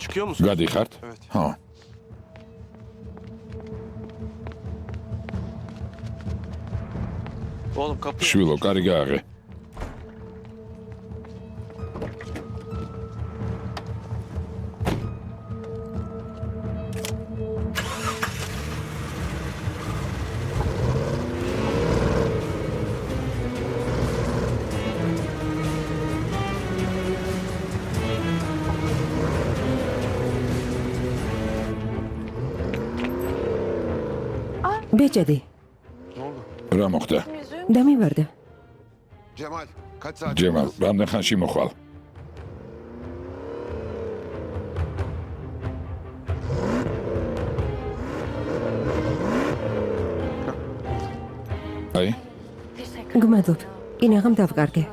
Çıkıyor musun? გადიხართ? Evet. ხო. Oğlum kapıyı. შვილო, კარი გააღე. ბეჭედი Ne oldu? რა მოხდა? დამივარდა. Cemal kaç saat? ჯემალ, რამდენ ხანში მოხვალ? აი, გმადლობ. კინაღამ დავკარგე.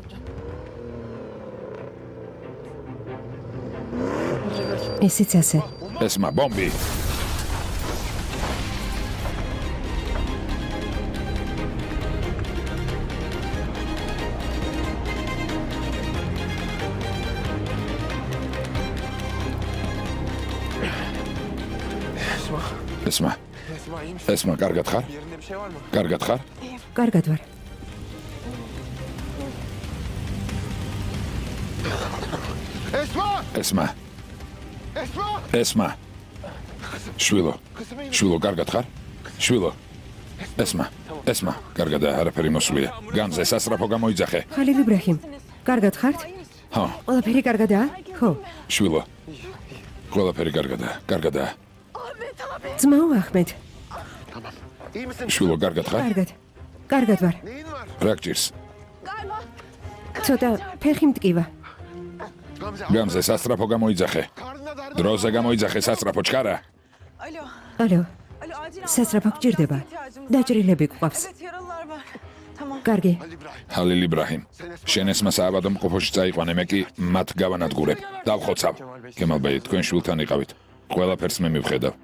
ისიც ასე. ესმა ბომბი. Esma. ესმა, Esma iyi misin? ესმა, კარგად ხარ? Yerinde bir şey var mı? კარგად ხარ? კარგად ვარ. Esma! ესმა, Esma! ესმა. შვილო, Kızım iyi misin? შვილო, კარგად ხარ? შვილო. ესმა, ესმა, კარგადა, არაფერი მოსვლია. განზე სასწრაფო გამოიძახე. ხალილ იბრაჰიმ. კარგად ხართ? ხო, ყველაფერი კარგადაა? ხო. შვილო. ყველაფერი კარგადა, კარგადა. ძმაო აჰმედ. İyi misin? შვილო, კარგად ხარ? კარგად. კარგად ვარ. Neyin var? რა გჭირს? ცოტა ფეხი მტკივა. Gamze. განზე სასწრაფო გამოიძახე. Karnına darbe. დროზე გამოიძახე სასწრაფო ჩქარა. Alo. ალო, Alo acil. სასწრაფო გჭირდება. დაჭრილები გყავს. Evet yaralılar var. Tamam. კარგი. Ali İbrahim. ჰალილ იბრაჰიმ. შენ ესმა საავადმყოფოში წაიყვანე, მე კი მათ გავანადგურებ. დავხოცავ. კემალ ბეი, თქვენ შვილთან იყავით. ყველაფერს მე მივხედავ.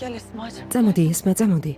Gel Esma'cığım. წამოდი, ესმა, წამოდი.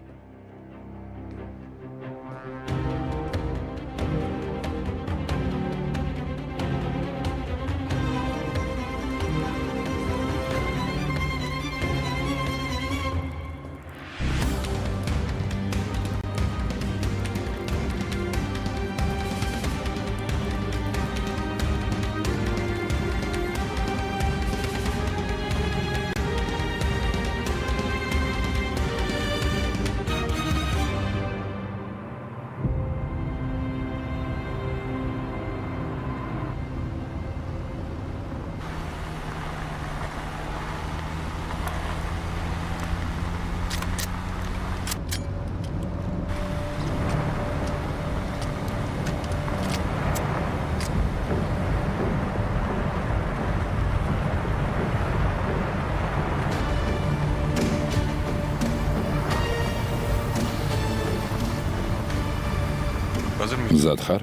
Hazır mıyız? მზად ხარ?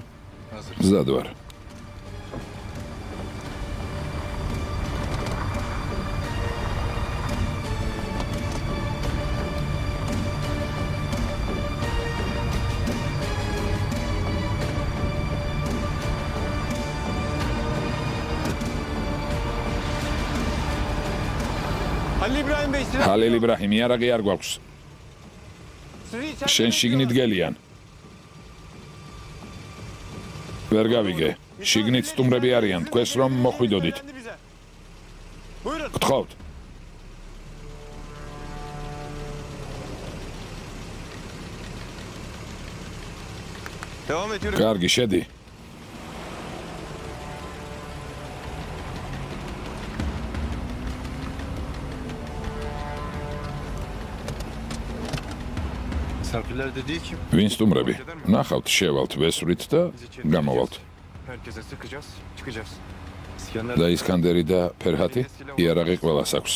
Hazır. მზად ვარ. Ali İbrahim Bey silah. ჰალილ იბრაჰიმ, იარაღი არ გვაქვს. Sizi içeride შენ შიგნით გელიან. ვერ გავიგე. შიგნით სტუმრები არიან, თქვენს რომ მოხვიდოდით. Geldi bize. Buyurun. გთხოვთ. Devam ediyorum. კარგი, შედი. Misafirler de değil ki. ვინ სტუმრები? ნახავთ, შევალთ, ვესვრით და Biz içeri გამოვალთ. Herkese sıkacağız, çıkacağız. İskender და ისკანდერი და ფერჰათი იარაღი ყველას აქვს.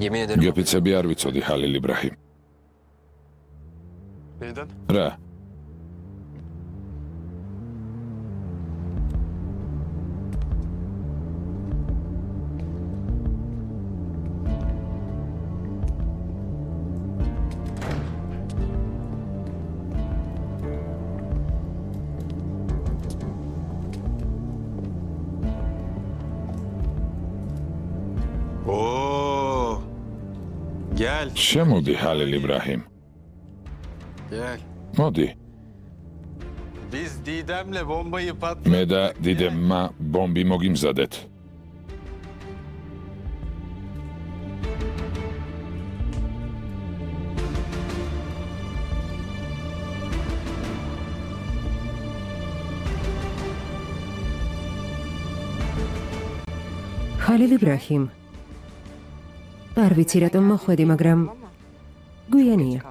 Yemin ederim. გეფიცები არ ვიცოდი ჰალილ იბრაჰიმ. Neyden? რა? Oo. Gel. შემოდი ჰალილ იბრაჰიმ. Gel. მოდი. Biz Didem'le bombayı patlattık. მე და დიდებმა ბომბი მოგიმზადეთ. ხალილ იბრაჰიმ. არ ვიცი რატომ მოხვედი, მაგრამ გვიანია.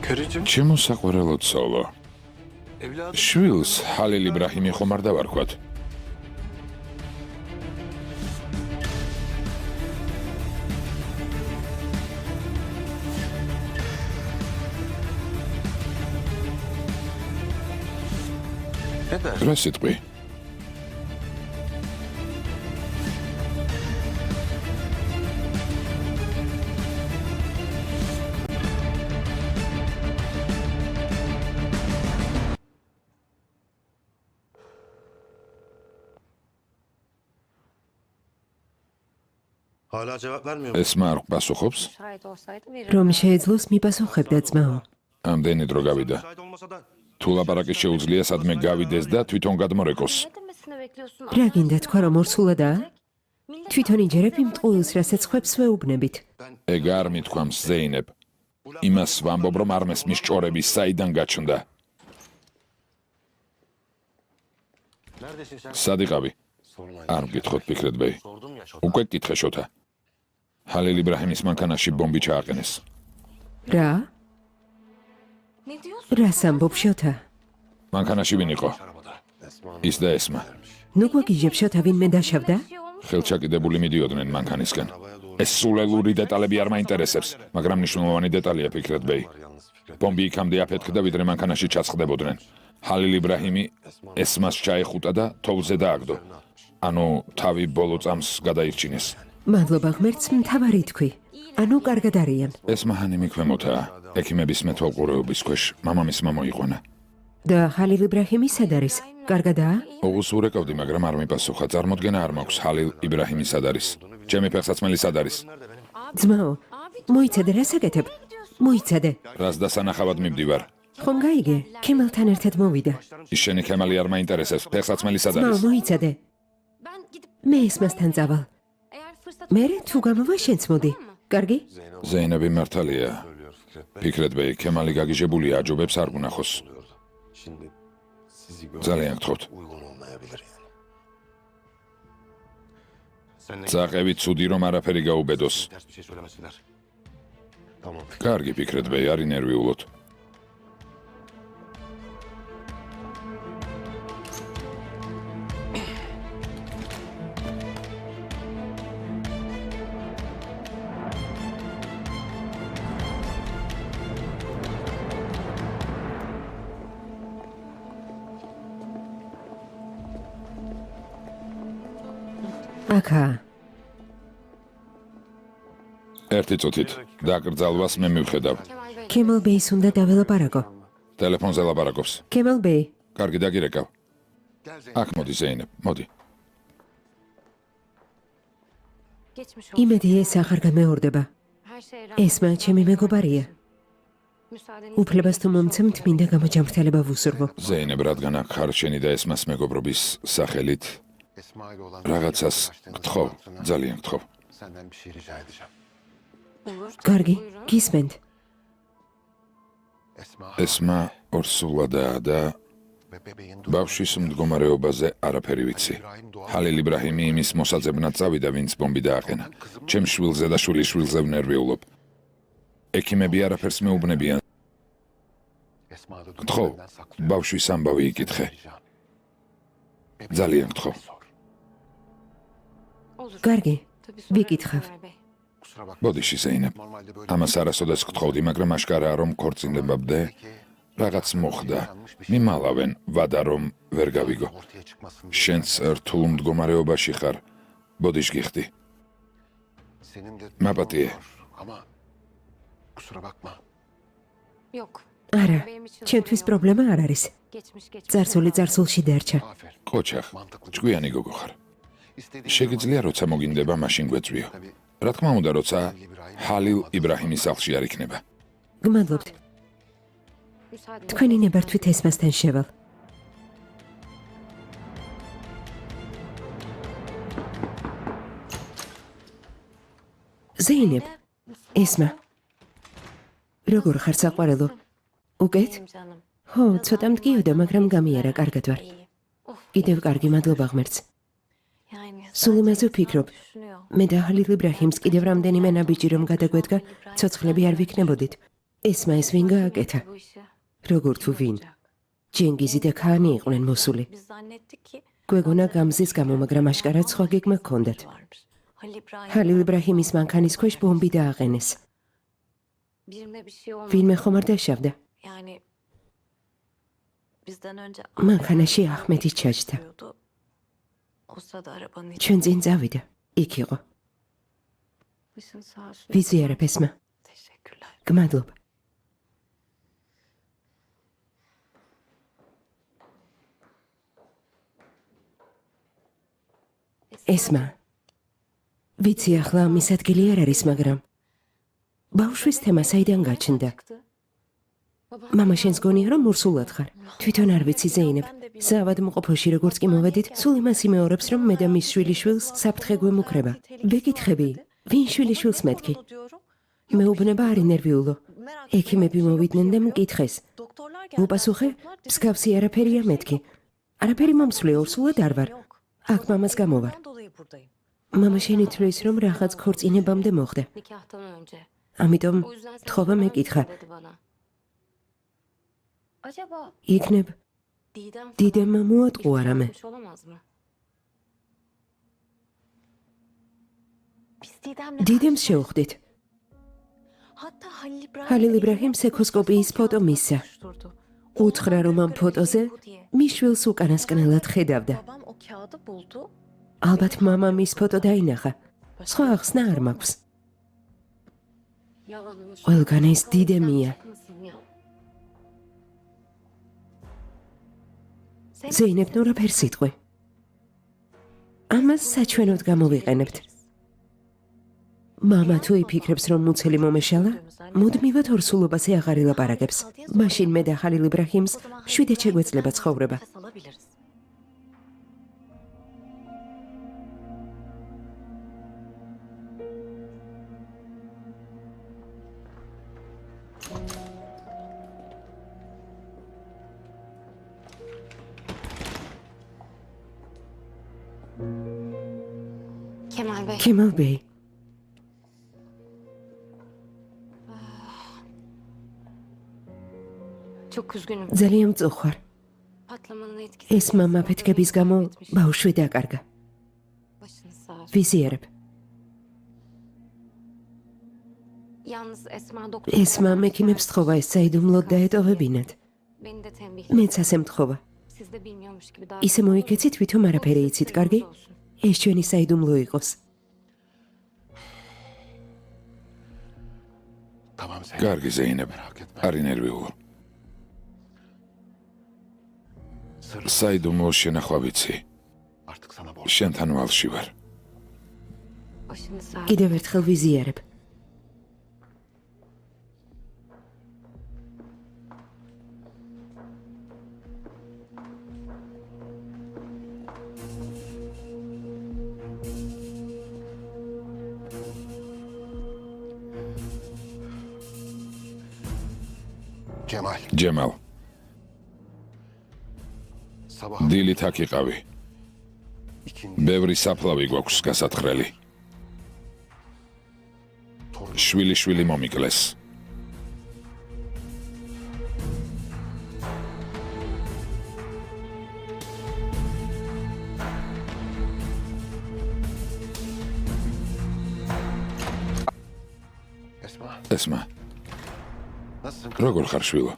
Karıcığım. ჩემო საყვარელო ცოლო. Evladım. შვილს ჰალილ იბრაჰიმი ხომ არ დავარქვათ? Ne der? რა სიტყვი? Hala cevap vermiyor. ესმა არ პასუხობს? Şahit olsaydı verirdim. რომ შეეძლოს მიპასუხებდა ძმაო. ამდენი დრო გავიდა. Müsait olmasa da თუ ლაპარაკი შეუძლია სადმე გავიდეს და თვითონ გადმორეკოს. Ne demesini bekliyorsun? რა გინდა თქვა რომ ორსულადაა? თვითონ იჯერებ იმ ტყუილს, რასაც ხვებს ვეუბნებით. ეგ არ მithქვამს ზეინებ. იმას ვამბობ რომ არ მესმის ჭორები საიდან გაჩნდა. neredesin sen? სადიყავი? Sorma. არ მკითხოთ ფიქრეთ ბეი. Sordum ya şota. უკვე გკითხე შოთა. ჰალილ იბრაჰიმის მანქანაში ბომბი ჩააყენეს. რა? Ne diyorsun? რას ამბობ შოთა? მანქანაში ვინ იყო? Arabada. Esma ის და ესმა. ნუ გვაგიჟებ შოთა ვინმე დაშავდა? Bir şey olmuş. ხელჩაკიდებული მიდიოდნენ მანქანისგან. ეს სულელური დეტალები არ მაინტერესებს, მაგრამ მნიშვნელოვანი დეტალია ფიქრეთ ბეი. yalnız Fikret. ბომბი იქამდე აფეთქდა, ვიდრე მანქანაში ჩაწყდებოდნენ. ჰალილ იბრაჰიმი ესმას ჩაეხუტა და თოვლზე დააგდო. ანუ თავი ბოლო წამს გადაირჩინეს. მადლობა ღმერთს, მთავარი თქვი. ანუ კარგად არიან. ესმა ჰანიმი ქვემოთაა. ექიმების მეთვალყურეობის ქვეშ მამამისმა მოიყვანა. და ხალილ იბრაჰიმი სად არის? კარგადაა? ოღუს ურეკავდი, მაგრამ არ მიპასუხა. წარმოდგენა არ მაქვს ჰალილ იბრაჰიმი სად არის. ჩემი ფეხსაცმელი სად არის? ძმაო, მოიცადე რა საკეთებ? მოიცადე. რას დასანახავად მივდივარ? ხომ გაიგე? ქემალთან ერთად მოვიდა. ის შენი ქემალი არ მაინტერესებს. ფეხსაცმელი სად ძმაო, არის? მოიცადე. Ben gidip მე ესმასთან წავალ. eğer fırsat მე თუ გამოვა შენც მოდი. კარგი? ზეინები მართალია. Söylüyor Fikret Bey. ფიქრეთ ბეი, ქემალი გაგიჟებულია, აჯობებს არ გუნახოს. Şimdi sizi görmek ძალიან გთხოვთ. uygun olmayabilir yani. Seninle წაყევით ცუდი რომ არაფერი გაუბედოს. ters bir şey söylemesinler. Tamam. კარგი ფიქრეთ ბეი, არ ინერვიულოთ. აქა. ერთი წუთით დაკრძალვას მე მივხედავ. Kemal Bey. ქემალ ბეის უნდა დაველაპარაკო. ტელეფონზე ლაპარაკობს. ქემალ ბეი, კარგი დაგირეკავ. Gel Zeynep. აქ მოდი ზეინებ, მოდი. Geçmiş olsun. იმედი ეს აღარ გამეორდება. Her şeye rağmen ესმა ჩემი მეგობარია. müsaadeniz. უფლებას თუ მომცემთ, მინდა გამოჯამრთელება ვუსურვო. ზეინებ, რადგან აქ ხარ შენი და ესმას მეგობრობის სახელით Esma ile olan რაღაცას გთხოვ, ძალიან გთხოვ. senden bir şey rica edeceğim. Olur. კარგი, Buyurun. გისმენთ. ესმა ორსულადაა და ბავშვის მდგომარეობაზე არაფერი ვიცი. ჰალილ იბრაჰიმი იმის მოსაძებნად წავიდა, ვინც ბომბი დააყენა. ჩემ შვილზე და შვილიშვილზე ვნერვიულობ. ექიმები არაფერს მეუბნებიან. გთხოვ, ბავშვის ამბავი იკითხე. ძალიან გთხოვ. კარგი, ვიკითხავ. ბოდიში ზეინებ. ამას არასოდეს გთხოვდი, მაგრამ აშკარაა რომ ქორწინებამდე რაღაც მოხდა. მიმალავენ ვადა რომ ვერ გავიგო. შენც რთულ მდგომარეობაში ხარ. ბოდიშ გიხდი. მაპატიე. Yok. არა, ჩემთვის პრობლემა არ არის. Geçmiş. წარსული წარსულში დარჩა. ყოჩახ, ჭკვიანი გოგო ხარ. შეგიძლია როცა მოგინდება მაშინ გვეწვიო. რა თქმა უნდა, როცა ჰალილ იბრაჰიმის სახლში არ იქნება. გმადლობთ. Müsaade. თქვენი ნებართვით ესმასთან შევალ. ზეინებ, ესმა. როგორ ხარ საყვარელო? უკეთ? Canım. ხო, ცოტა მდგიოდა, მაგრამ გამიარა, კარგად ვარ. İyi. Of. კიდევ კარგი, მადლობა ღმერთს. Yani. სულ იმაზე ვფიქრობ. Düşünüyor. მე და ჰალილ იბრაჰიმს კიდევ რამდენიმე ნაბიჯი რომ გადაგვედგა, ცოცხლები არ ვიქნებოდით. ესმა ეს ვინ გააკეთა? Bu işi. როგორ თუ ვინ? ჯენგიზი და ქანი იყვნენ მოსული. Biz zannettik ki გვეგონა გამზის გამო, მაგრამ აშკარად სხვა გეგმა ჰქონდათ. varmış. Halil İbrahim. ჰალილ იბრაჰიმის მანქანის ქვეშ ბომბი დააყენეს. Birine bir şey olmadı. ვინმე ხომ არ დაშავდა? Yani bizden önce მანქანაში აჰმედი ჩაჯდა. Ahmet o sırada arabanın ჩვენ წინ წავიდა. იქ იყო. Başın sağ olsun. ვიზიარებ ესმა. Teşekkürler. გმადლობა. ესმა. ვიცი ახლა ამის ადგილი არ არის, მაგრამ ბავშვის თემა საიდან გაჩნდა? მამა შენს გონია რომ მურსულად ხარ? თვითონ არ ვიცი ზეინებ. საავადმყოფოში როგორც კი მოვედით, სულ იმას იმეორებს რომ მე და მის შვილიშვილს საფრთხე გვემუქრება. ვეკითხები, ვინ შვილიშვილს მეთქი? მეუბნება არ ინერვიულო. ექიმები მოვიდნენ და მკითხეს. უპასუხე, მსგავსი არაფერია მეთქი. არაფერი მომსვლე ორსულად არ ვარ. აქ მამას გამოვარ. მამა შენი თვლის რომ რაღაც ქორწინებამდე მოხდა. Nikahtan önce. ამიტომ O yüzden sen თხოვა მეკითხა. dedi bana. Acaba იქნებ Didem დიდემმა მოატყო არამე. olamaz mı? Biz Didem'le დიდემს შევხვდით. hatta Halil İbrahim ჰალილ იბრაჰიმს ეკოსკოპიის ფოტო მისცა. უთხრა რომ ამ ფოტოზე მის შვილს უკანასკნელად ხედავდა. Babam o kağıdı buldu. ალბათ მამამ ის ფოტო დაინახა. სხვა ახსნა არ მაქვს. ყველგან ეს დიდემია. ზეინებ ნუ რაფერს იტყვი. ამას საჩვენოდ გამოვიყენებთ. მამა თუ იფიქრებს რომ მუცელი მომეშალა, მუდმივად ორსულობაზე აღარ ილაპარაკებს. მაშინ მე და ჰალილ იბრაჰიმს შვიდე შეგვეძლება ცხოვრება. Nefes alabiliriz. Kemal Bey, ქემალ ბეი, çok üzgünüm. ძალიან მწუხვარ. Patlamanın etkisi. ეს მამა ფეთქების გამო ბავშვი დაკარგა. Başınız sağ olsun. ვიზიარებ. Yalnız Esma doktor. ესმა მექიმებს თხოვა ეს საიდუმლოდ დაეტოვებინათ. Beni de tembih. მეც ასე მთხოვა. Siz de bilmiyormuş gibi ისე მოიქეცით, ვითომ არაფერი იცით, კარგი? ეს ჩვენი საიდუმლო იყოს. კარგი ზეინებ, არ ინერვიულო. საიდუმლო შენახვა ვიცი. შენთან ვალში ვარ. Başınız sağ olsun. კიდევ ერთხელ ვიზიარებ. Cemal. ჯემალ, Sabah დილით აქ იყავი. ikindi ბევრი საფლავი გვაქვს გასათხრელი. შვილი მომიკლეს. Esma. ესმა, Nasılsın? როგორ ხარ შვილო?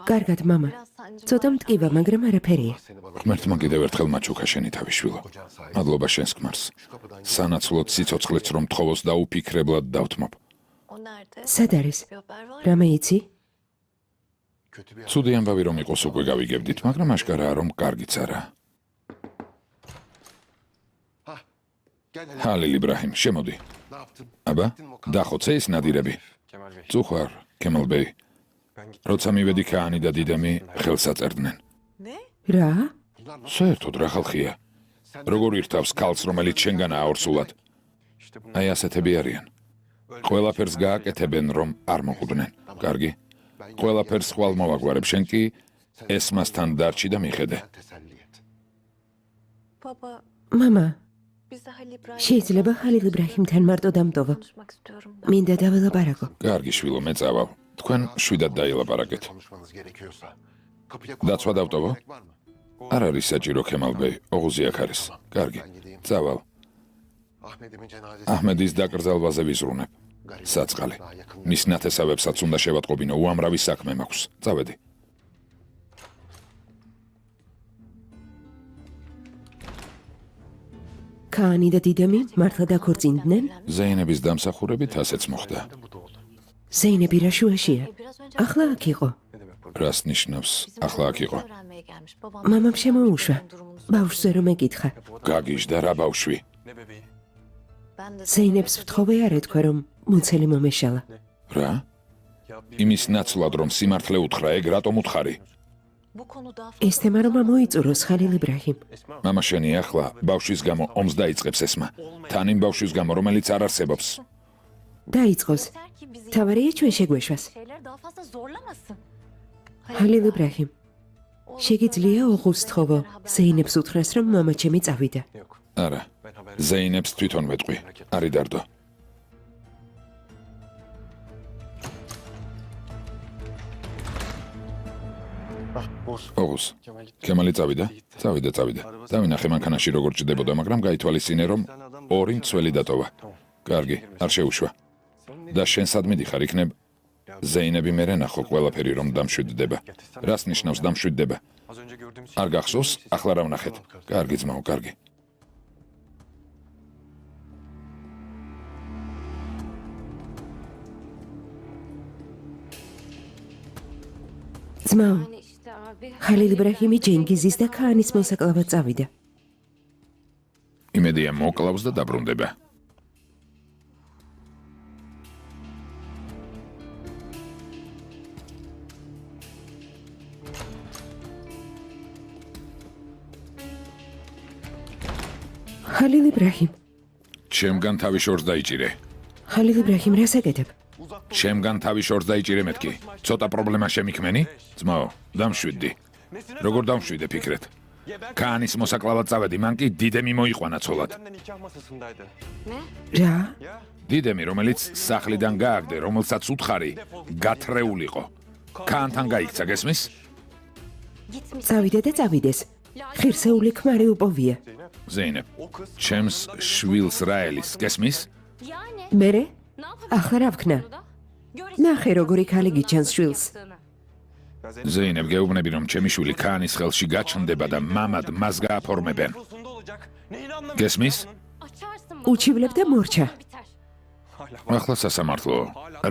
კარგად, მამა. ცოტა მტკივა, მაგრამ არაფერია. Seni baba. ღმერთმა კიდევ ერთხელ მაჩუქა შენი თავი შვილო. Kocan sahibi. მადლობა შენს ქმარს. Şu kapıdan სანაცვლოდ სიცოცხლეც რომ თხოვოს და უფიქრებლად დავთმობ. სად არის? რამე იცი? kötü bir ცუდი ამბავი რომ იყოს უკვე გავიგებდით, მაგრამ აშკარაა რომ კარგიც არა. Gel hele. ჰალილ იბრაჰიმ, შემოდი. Ne yaptın? აბა, დახოცე ის ნადირები. Kemal Bey. წუხარ, კემალ ბეი. Ben gittim. როცა მივედი ქაანი და დიდემი ხელს აწერდნენ. Ne? რა? Bunlar nasıl? საერთოდ რა ხალხია? როგორ ირთავს ქალს, რომელიც შენგანაა ორსულად? İşte bunlar. აი ასეთები არიან. ყველაფერს გააკეთებენ, რომ არ მოყვდნენ. კარგი? ყველაფერს ხვალ მოვაგვარებ, შენ კი ესმასთან დარჩი და მიხედე. Sen teselli et. Baba, მამა, biz de Halil İbrahim. შეიძლება ხალილ იბრაჰიმთან მარტო დამტოვო. Konuşmak istiyorum da. მინდა დაველაპარაკო. კარგი შვილო, მე წავალ. თქვენ შვიდად დაილაპარაკეთ. Konuşmanız gerekiyorsa. Kapıya Dacva davtovo? gerek var mı? არ არის საჭირო ქემალ ბეი, ოღუზი აქ არის. კარგი. წავალ. Ahmet'imin cenazesi. აჰმედის დაკრძალვაზე ვიზრუნებ. საწყალი. მის ნათესავებსაც უნდა შევატყობინო, უამრავი საქმე მაქვს. წავედი. ქაანი და დიდემი მართლა დაქორწინდნენ? ზეინების დამსახურებით ასეც მოხდა. ზეინები რა შუაშია? Biraz önce ახლა აქ იყო. Ne demek bu? რას ნიშნავს? ახლა აქ იყო. öğrenmeye gelmiş. Babam მამამ შემოუშვა. ბავშვზე რომ ეკითხა. გაგიჟდა რა ბავშვი. Ne bebeği? ben de ზეინებს ვთხოვე არ ეთქვა რომ მუცელი მომეშალა. რა? Ya bir იმის ნაცვლად რომ სიმართლე უთხრა, ეგ რატომ უთხარი? bu konuda ეს თემა რომ ამოიწუროს ხალილ იბრაჰიმ. Esma. მამა შენი ახლა ბავშვის გამო ომს დაიწყებს ესმა. თან იმ ბავშვის გამო, რომელიც არ არსებობს. დაიწყოს. yeter ki bizi თავარია ჩვენ შეგვეშვას. şeyler daha fazla zorlamasın. ხალილ იბრაჰიმ, შეგიძლია ოღუს თხოვო. ზეინებს უთხრას რომ მამა ჩემი წავიდა. Yok. არა. Ben haber. ზეინებს თვითონ ვეტყვი. არი დარდო. Ah, boz. ოღუს. Kemal gitti. ქემალი წავიდა? წავიდა. დავინახე მანქანაში როგორ ჭდებოდა, მაგრამ გაითვალისწინე რომ ორი მცველი დატოვა. კარგი, არ შეუშვა. და შენ სად მიდიხარ იქნებ? ზეინები მერე ნახო ყველაფერი რომ დამშვიდდება. რას ნიშნავს დამშვიდდება? Az önce gördüğümüz არ გახსოვს? ახლა რა ვნახეთ? კარგი ძმაო, კარგი. ძმაო, Yani işte abi. ხალილ იბრაჰიმი ჯენგიზის და ქაანის მოსაკლავად წავიდა. იმედია მოკლავს და დაბრუნდება. ხალილ იბრაჰიმ, ჩემგან თავი შორს დაიჭირე. ხალილ იბრაჰიმ რას აკეთებ? ჩემგან თავი შორს დაიჭირე მეთქი. ცოტა პრობლემა შემიქმენი? ძმაო, დამშვიდდი. როგორ დამშვიდე ფიქრეთ? ქაანის მოსაკლავად წავედი, მან კი დიდემი მოიყვანა ცოლად. Dedemle nikah masasındaydı. Ne? რა? Ya. დიდემი, რომელიც სახლიდან გააგდე, რომელსაც უთხარი, გათრეულიყო. ქაანთან გაიქცა, გესმის? Gitmiş. წავიდა და წავიდეს. ხირსეული ქმარი უპოვია. ზეინებ, O kız. ჩემს შვილს რაელის, გესმის? Yani მერე? ne yapabiliriz? ახლა რა ვქნა? Göreceğiz. ნახე როგორი ქალი გიჩანს შვილს. Yaptığını. Ya Zeynep. ზეინებ, გეუბნები რომ ჩემი შვილი ქაანის ხელში გაჩნდება და მამად მას გააფორმებენ. Konusunda olacak. Neyini anlamıyorsun? გესმის? Açarsın. უჩივლებ და მორჩა. Biter. Hala. ახლა სასამართლო.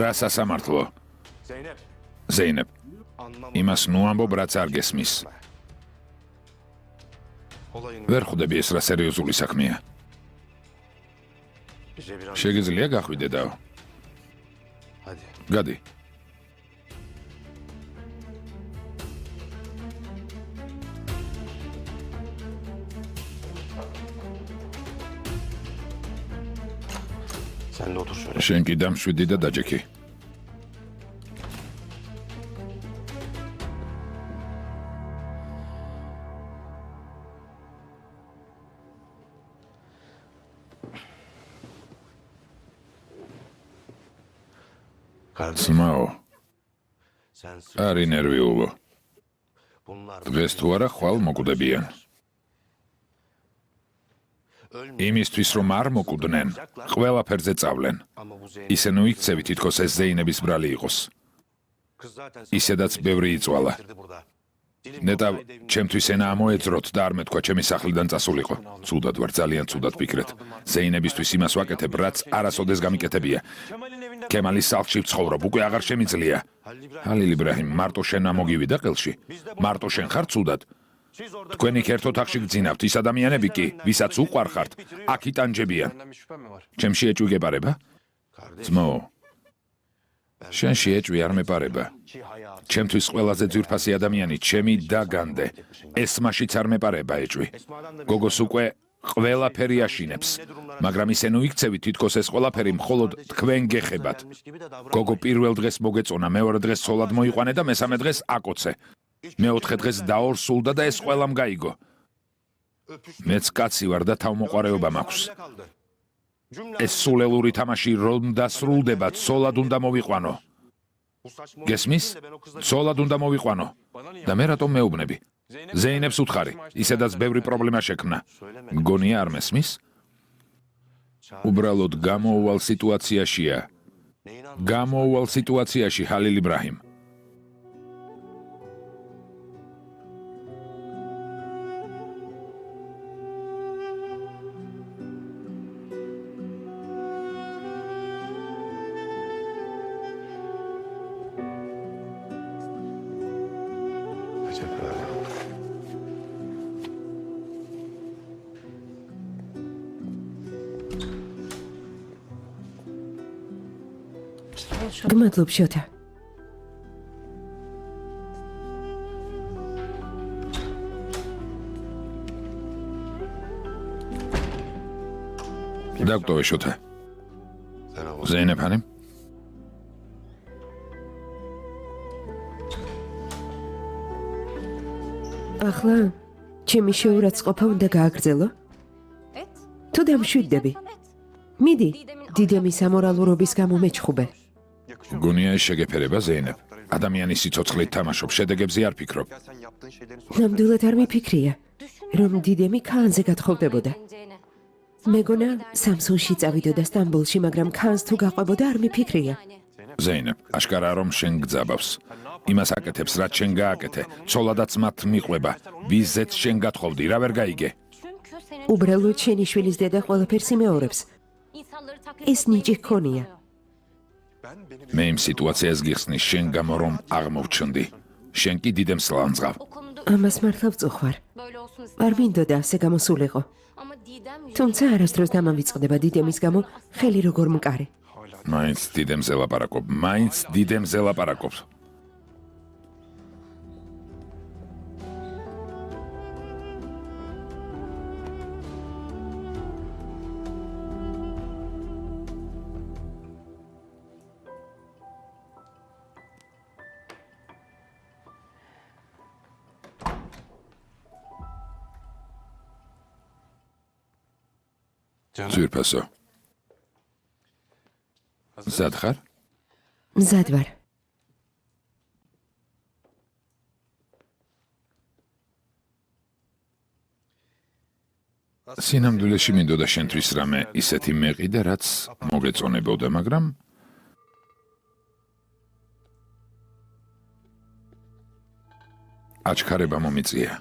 რა სასამართლო? Zeynep. ზეინებ, Anlamadım. იმას ნუ ამბობ, რაც არ გესმის. Olayın. ვერ ხვდები ეს რა სერიოზული საქმეა. Bize biraz. შეგიძლია გახვიდე და Hadi. გადი. Sen de otur şöyle. შენ კი დამშვიდი და დაჯექი. Kardeşim ძმაო, sen sırf არი ნერვიულო. bunlar დღეს თუ არა ხვალ მოკვდებიან. იმისთვის რომ არ მოკვდნენ, ყველაფერზე წავლენ. Ama bu Zeynep ისე ნუ იქცევი თითქოს ეს ზეინების ბრალი იყოს. kız zaten ისედაც ბევრი იწვალა. getirdi burada. Dilim ნეტა, kolay devin- ჩემთვის ენა ამოეძროთ და არ მეთქვა ჩემი სახლიდან წასულიყო. ცუდად ვარ, ძალიან ცუდად ფიქრეთ. ზეინებისთვის იმას ვაკეთებ, რაც არასოდეს გამიკეთებია. Kemal'in evinde კემალის სახლში ვცხოვრობ, უკვე აღარ შემიძლია. Halil İbrahim. ჰალილ იბრაჰიმ, მარტო შენ ამოგივიდა ყელში? მარტო შენ ხარ ცუდად? Siz orada თქვენ იქ ერთ ოთახში გძინავთ, ის ადამიანები კი, ვისაც უყვარხართ, აქ იტანჯებიან. Senden bir şüphen mi var? ჩემში ეჭვი გეპარება? kardeş ძმაო, შენში ეჭვი არ მეპარება. Ki hayat. ჩემთვის ყველაზე ძვირფასი ადამიანი ჩემი და განდე. ეს მაშიც არ მეპარება ეჭვი. Esma'dan da bir გოგოს უკვე ყველაფერი აშინებს, მაგრამ ისე ნუ იქცევი თითქოს ეს ყველაფერი მხოლოდ თქვენ გეხებათ. gelmiş gibi de davranmayın. გოგო პირველ დღეს მოგეწონა, მეორე დღეს ცოლად მოიყვანე და მესამე დღეს აკოცე. მეოთხე დღეს დაორსულდა და ეს ყველამ გაიგო. Öpüştü. მეც კაცი ვარ და თავმოყარეობა მაქვს. Sahilde kaldı. Cümle ეს სულელური თამაში რომ დასრულდება, ცოლად უნდა მოვიყვანო. bu saçma გესმის? de ben o kızla ცოლად უნდა მოვიყვანო. bana niye? და მე რატომ მეუბნები? ზეინებს უთხარი, ისედაც ბევრი პრობლემა შექმნა. Söylemedim. მგონია არ მესმის? უბრალოდ გამოუვალ სიტუაციაშია. Neyini anladın? გამოუვალ სიტუაციაში ჰალილ იბრაჰიმ. teşekkür ederim. გმადლობ შოთა. დაგტოვე შოთა. Sen o ზეინეფანი? ახლა ჩემი შეურაცხყოფა უნდა გააგრძელო? Et. თუ დამშვიდდები. Et. მიდი, დიდემის ამორალურობის გამო მეჩხუბე. გონია ეს შეგეფერება ზეინებ. ადამიანის სიცოცხლით თამაშობ, შედეგებზე არ ფიქრობ. Ya sen yaptığın şeylerin ნამდვილად არ მიფიქრია, რომ დიდემი ქანზე გათხოვდებოდა. Geleceğini. მეგონა სამსუნში წავიდოდა სტამბოლში, მაგრამ ქანს თუ გაყვებოდა არ მიფიქრია. Yani. ზეინებ, აშკარაა რომ შენ გძაბავს. იმას აკეთებს, რაც შენ გააკეთე. ცოლადაც მათ მიყვება. ვიზეთ შენ გათხოვდი, რა ვერ გაიგე? Çünkü senin უბრალოდ შენი შვილის დედა ყველაფერს იმეორებს. insanları taklit ეს ნიჭი ჰქონია. ben beni მე იმ სიტუაციას გიხსნი შენ გამო რომ აღმოვჩნდი. შენ კი დიდემს ლანძღავ. O konuda ამას მართლა ვწუხვარ. böyle olsun არ istedim. მინდოდა ასე გამოსულიყო. Ama Didem თუმცა არასდროს დამავიწყდება დიდემის გამო, ხელი როგორ მკარი. მაინც დიდემზე ლაპარაკობ, მაინც დიდემზე ლაპარაკობ. ძვირფასო. მზად ხარ? მზად ვარ. სინამდვილეში მინდოდა შენთვის რამე ისეთი მეყიდა, რაც მოგეწონებოდა, მაგრამ აჩქარება მომიწია.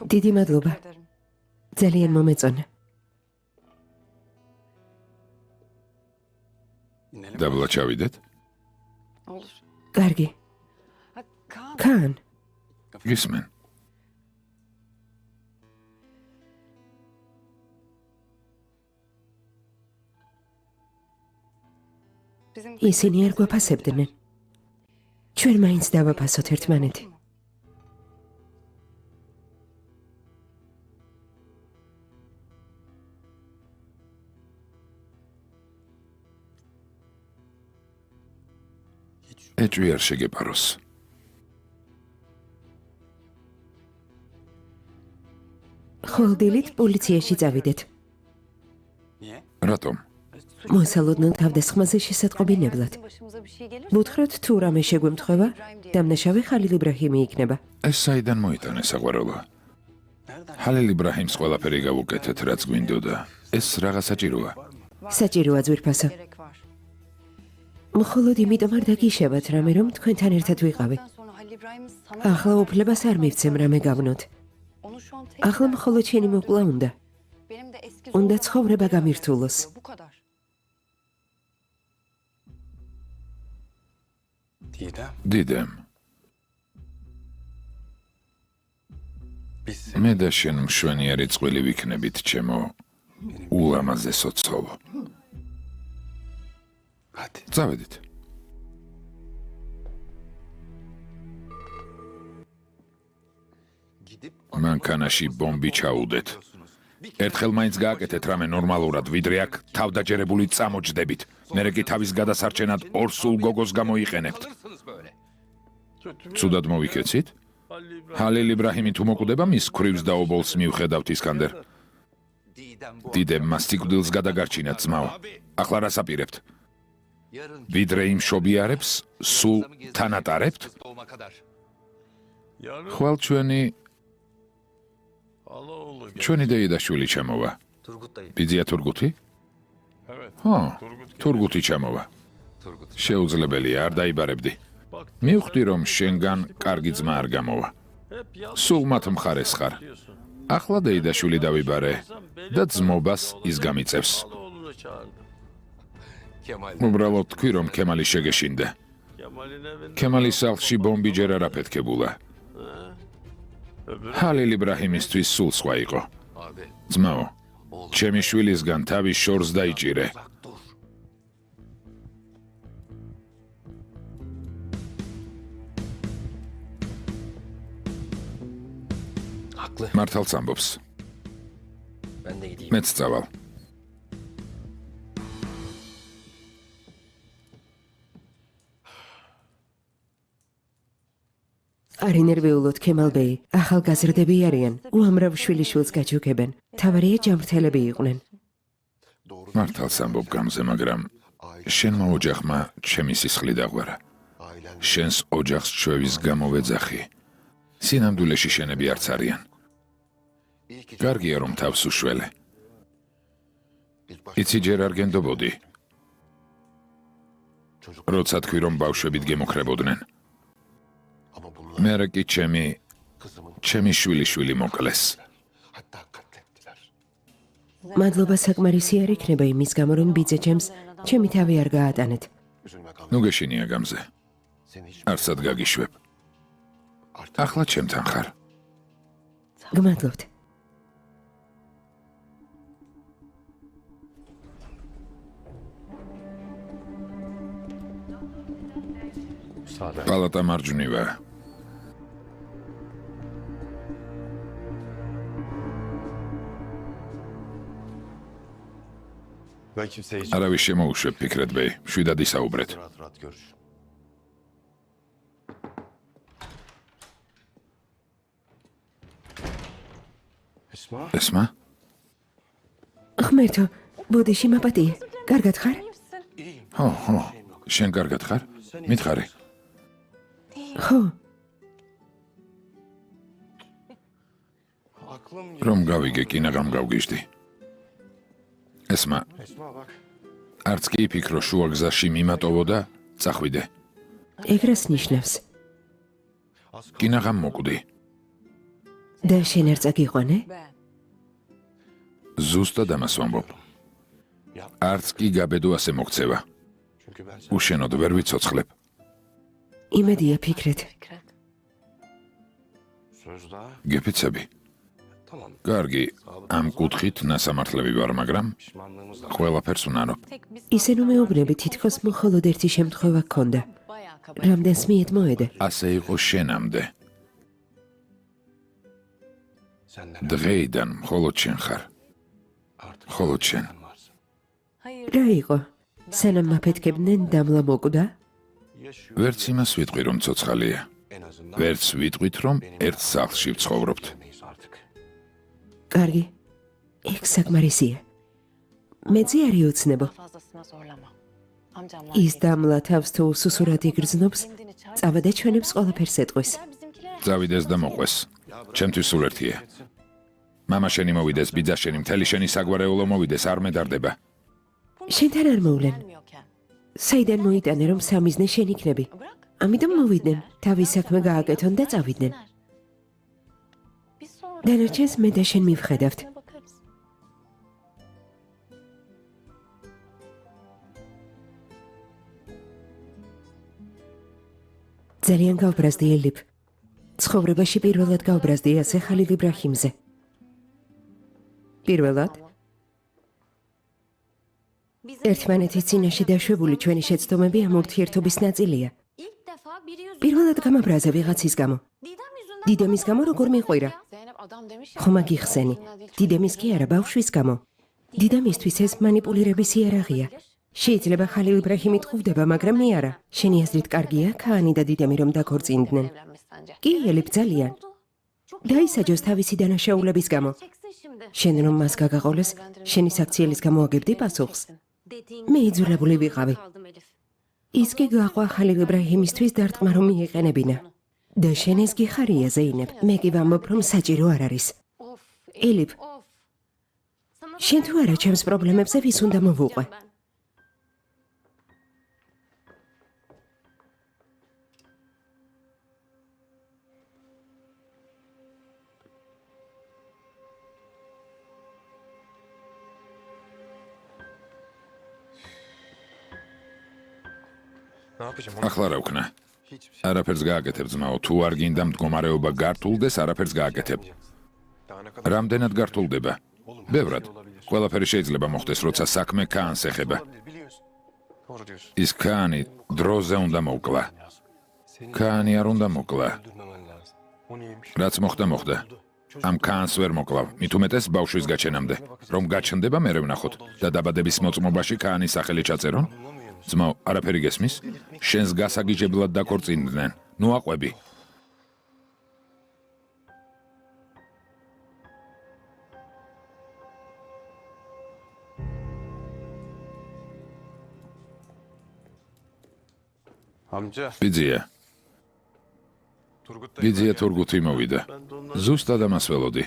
დიდი მადლობა. ძალიან მომეწონა. დაბლა ჩავიდეთ? Olur. კარგი. Kaan. კან, გისმენ. ისინი არ გვაფასებდნენ. ჩვენ მაინც დავაფასოთ ერთმანეთი. ეჭვი არ შეგეპაროს. ხოლდილით პოლიციაში წავიდეთ. რატომ? მოსალოდნელ თავდასხმაზე შესატყობინებლად. Başımıza bir şey gelir. ვუთხრათ თუ რამე შეგვემთხვევა, დამნაშავე ხალილ იბრაჰიმი იქნება. ეს საიდან მოიტანე საყვარელო? ჰალილ იბრაჰიმს ყველაფერი გავუკეთეთ, რაც გვინდოდა. ეს რაღა საჭიროა. საჭიროა ძვირფასო. Gerek var. მხოლოდ იმიტომ არ დაგიშევათ რამე, რომ თქვენთან ერთად ვიყავი. Ondan sonra Halil İbrahim'in sana ახლა უფლებას არ მივცემ რამე გავნოთ. onu şu an tek ახლა მხოლოდ შენი მოკლა უნდა. benim de eski უნდა zorba ცხოვრება halimle გამირთულოს. Bu kadar. დიდემ, მე და შენ მშვენიერი წყვილი ვიქნებით, ჩემო ულამაზესო ცოლო. წავედით. მანქანაში ბომბი ჩაუდეთ. ერთხელ მაინც გააკეთეთ რამე ნორმალურად, ვიდრე აქ თავდაჯერებული წამოჯდებით. მერე კი თავის გადასარჩენად ორ სულ გოგოს გამოიყენებთ. ცუდად მოვიქეცით? ჰალილ იბრაჰიმი თუ მოკვდება მის ქვრივს და ობოლს მივხედავთ ისკანდერ. დიდემ მას სიკვდილს გადაგარჩინა ძმაო. ახლა რას აპირებთ? ვიდრე იმ შობიარებს სულ თანატარებთ? ხვალ ჩვენი დეიდაშვილი ჩამოვა. ბიძია თურგუთი? ხო, თურგუთი ჩამოვა. შეუძლებელია, არ დაიბარებდი. მივხვდი, რომ შენგან კარგი ძმა არ გამოვა. სულ მათ მხარეს ხარ. ახლა დეიდაშვილი დავიბარე და ძმობას ის გამიწევს. უბრალოდ თქვი, რომ ქემალი შეგეშინდა. ქემალის სახლში ბომბი ჯერ არ აფეთქებულა. ჰალილ იბრაჰიმისთვის სულ სხვა იყო. ძმაო, ჩემი შვილისგან თავის შორს დაიჭირე. მართალს ამბობს. მეც წავალ. არ ინერვიულოთ ქემალბეი, ახალგაზრდები არიან, უამრავ შვილიშვილს გაჯუქებენ. თავარია ჯამრთელები იყვნენ. მართალს ამბობ გამზე, მაგრამ შენმა ოჯახმა ჩემი სისხლი დაღვარა. შენს ოჯახს ჩვევის გამოვეძახი. სინამდვილეში შენები არც არიან. კარგია რომ თავს უშველე. იცი ჯერ არ გენდობოდი. როცა თქვი რომ ბავშვებით გემოქრებოდნენ. მერე კი ჩემი შვილიშვილი მოკლეს. მადლობა საკმარისი არ იქნება იმის გამო, რომ ბიძა ჩემს ჩემი თავი არ გაატანეთ. ნუ გეშინია გამზე. არსად გაგიშვებ. ახლა ჩემთან ხარ. გმადლობთ. პალატა მარჯვნივა. Ben kimseye hiç არავის შემოუშვებ ფიქრეთ ბეი, შვიდად ისაუბრეთ. rahat rahat görüş. Esma? ესმა? ღმერთო, ბოდიში მაპატიე. კარგად ხარ? ხო, შენ კარგად ხარ? მითხარი. ხო, Aklım რომ გავიგე კინაღამ გავგიჟდი. ესმა, Esma bak. არც კი ფიქრო შუა გზაში მიმატოვო და წახვიდე. ეგრას ნიშნავს. კინაღამ მოკვდი. და შენ არ წაგიყვანე? Ben. ზუსტად ამას ვამბობ. არც კი გაბედო ასე მოქცევა. Çünkü ben უშენოდ ვერ ვიცოცხლებ. იმედია ფიქრეთ. Söz daha. გეფიცები. Tamam. კარგი, ამ კუთხით ნასამართლები ვარ, მაგრამ Pişmanlığımız da ყველაფერს უნანობ. Tek biz ისე რომ მეუბნები თითქოს მხოლოდ ერთი შემთხვევა გქონდა. bayağı kaba. რამდენს მიეთმოედე? ასე იყო შენამდე. senden დღეიდან მხოლოდ შენ ხარ. artık მხოლოდ შენ. sen varsın. Hayır. რა იყო? სანამ მაფეთქებდნენ დამლა მოკვდა? Yaşıyor. ვერც იმას ვიტყვი, რომ ცოცხალია. En azından ვერც ვიტყვით, რომ ერთ სახლში ვცხოვრობთ. neyiz artık. კარგი. ეგ საკმარისია. მეძი არის ოცნებო. Fazlasına zorlama. Amcam var. ის დამლა თავს თუ სუსურად იგრძნობს, წავედა ჩვენებს ყველაფერს ეტყვის. Bizimkiler წავიდეს და მოყვეს. ჩემთვის სულ ერთია. მამა შენი მოვიდეს, ბიძა შენი, მთელი შენი საგვარეულო მოვიდეს, არ მედარდება. შენთან არ მოვლენ. Gelmiyorken. საიდან მოიტანე რომ სამიზნე შენ იქნები? Bırak. ამიტომ მოვიდნენ. თავის საქმე გააკეთონ და წავიდნენ. Biz sonra დანარჩენს მე და შენ მივხედავთ. bakarız. ძალიან გავბრაზდი ელიფ. ცხოვრებაში პირველად გავბრაზდი ასე ხალილ იბრაჰიმზე. პირველად ერთმანეთის წინაშე დაშვებული ჩვენი შეცდომები ამ ურთიერთობის ნაწილია. ilk defa biri yüzünden პირველად გამაბრაზე ვიღაცის გამო. Didem yüzünden დიდემის გამო როგორ მიყვირა? Zeynep adam demiş ya. ხომ აგიხსენი? დიდემის კი არა, ბავშვის გამო. დიდემისთვის ეს манипуლირების იარაღია. შეიძლება ხალილ იბრაჰიმი ტყუვდება, მაგრამ მე არა. შენი აზრით კარგია, ქაანი და დიდემი რომ დაქორწინდნენ? Evlenmiş sence. კი, ელიფ ძალიან. çok დაისაჯოს თავისი დანაშაულების გამო. çeksin şimdi. შენ რომ მას გაგაყოლეს, შენი საქციელის გამო აგებდი პასუხს. Dediğin მე იძულებული ვიყავი. kaldım Elif. ის კი გაყვა ხალილ იბრაჰიმისთვის დარტყმა რომ მიეყენებინა. და შენ ეს გიხარია, ზეინებ. მე კი ვამბობ, რომ საჭირო არ არის. Of. ელიფ, Of. Sana შენ თუ არა ჩემს პრობლემებზე ვის უნდა მოვუყვე? ben. Ne yapacağım? ახლა რა ვქნა? Hiçbir şey. არაფერს გააკეთებ ძმაო, თუ არ გინდა მდგომარეობა გართულდეს, არაფერს გააკეთებ. Daha ne kadar რამდენად გართულდება? ბევრად. ყველაფერი შეიძლება მოხდეს, როცა საქმე ქაანს ეხება. olabilir biliyorsun. Doğru diyorsun. ის ქაანი დროზე უნდა მოვკლა. Seni ქაანი არ უნდა მოკლა. öldürmemen lazım. O neymiş? რაც მოხდა, მოხდა. ამ ქაანს ვერ მოკლავ. მით უმეტეს ბავშვის გაჩენამდე. რომ გაჩნდება, მე ვნახოთ და დაბადების მოწმობაში ქაანის სახელი ჩაწერონ. ძმაო, არაფერი გესმის? შენს გასაგიჟებლად დაქორწინდნენ. ნუ აყვები. Amca. ბიძია, Turgut da ბიძია თურგუთი მოვიდა. ზუსტად ამას ველოდი.